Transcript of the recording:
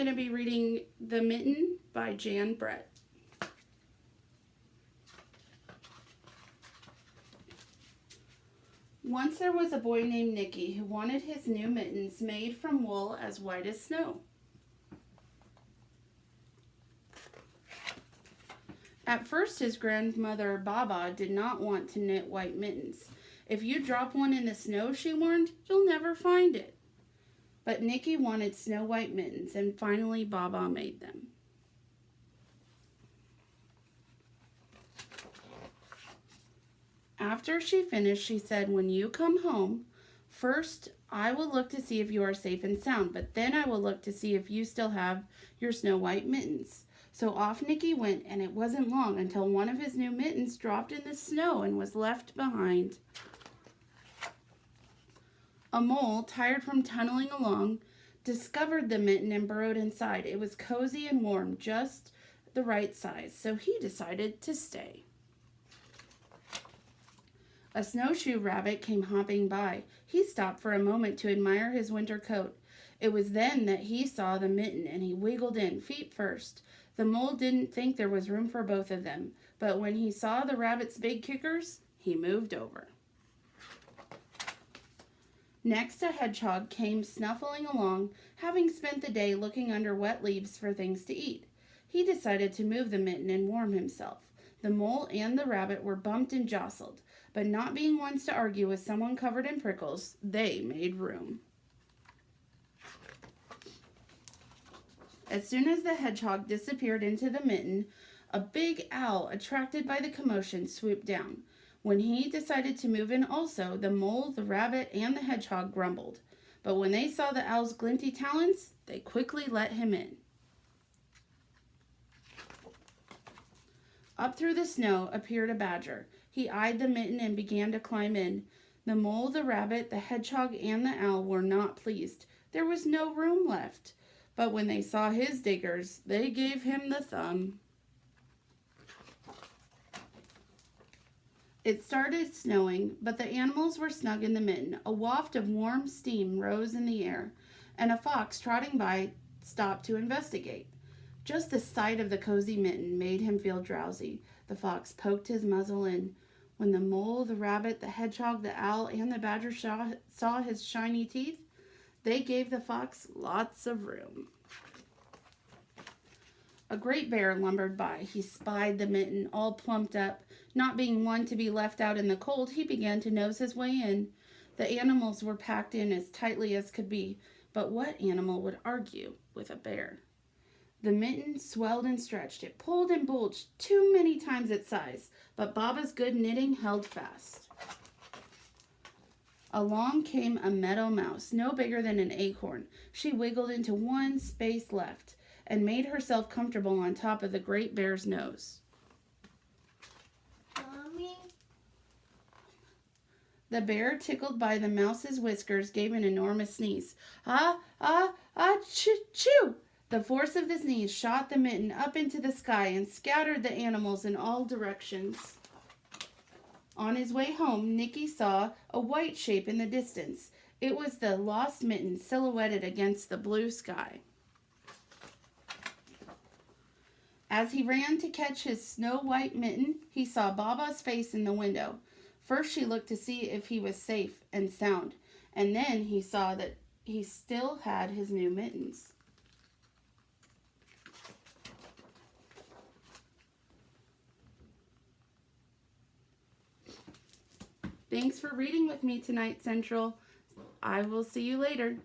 going to be reading The Mitten by Jan Brett. Once there was a boy named Nicky who wanted his new mittens made from wool as white as snow. At first, his grandmother Baba did not want to knit white mittens. If you drop one in the snow, she warned, you'll never find it. But Nicky wanted snow white mittens, and finally Baba made them. After she finished, she said, when you come home, first I will look to see if you are safe and sound, but then I will look to see if you still have your snow white mittens. So off Nicky went, and it wasn't long until one of his new mittens dropped in the snow and was left behind. A mole, tired from tunneling along, discovered the mitten and burrowed inside. It was cozy and warm, just the right size, so he decided to stay. A snowshoe rabbit came hopping by. He stopped for a moment to admire his winter coat. It was then that he saw the mitten, and he wiggled in, feet first. The mole didn't think there was room for both of them, but when he saw the rabbit's big kickers, he moved over. Next, a hedgehog came snuffling along, having spent the day looking under wet leaves for things to eat. He decided to move the mitten and warm himself. The mole and the rabbit were bumped and jostled, but not being ones to argue with someone covered in prickles, they made room. As soon as the hedgehog disappeared into the mitten, a big owl, attracted by the commotion, swooped down. When he decided to move in also, the mole, the rabbit, and the hedgehog grumbled. But when they saw the owl's glinty talons, they quickly let him in. Up through the snow appeared a badger. He eyed the mitten and began to climb in. The mole, the rabbit, the hedgehog, and the owl were not pleased. There was no room left. But when they saw his diggers, they gave him the thumb. It started snowing, but the animals were snug in the mitten. A waft of warm steam rose in the air, and a fox trotting by stopped to investigate. Just the sight of the cozy mitten made him feel drowsy. The fox poked his muzzle in. When the mole, the rabbit, the hedgehog, the owl, and the badger saw his shiny teeth, they gave the fox lots of room. A great bear lumbered by. He spied the mitten, all plumped up. Not being one to be left out in the cold, he began to nose his way in. The animals were packed in as tightly as could be, but what animal would argue with a bear? The mitten swelled and stretched. It pulled and bulged too many times its size, but Baba's good knitting held fast. Along came a meadow mouse, no bigger than an acorn. She wiggled into one space left and made herself comfortable on top of the great bear's nose. Mommy? The bear, tickled by the mouse's whiskers, gave an enormous sneeze. Choo! The force of the sneeze shot the mitten up into the sky and scattered the animals in all directions. On his way home, Nicky saw a white shape in the distance. It was the lost mitten silhouetted against the blue sky. As he ran to catch his snow-white mitten, he saw Baba's face in the window. First, she looked to see if he was safe and sound, and then he saw that he still had his new mittens. Thanks for reading with me tonight, Central. I will see you later.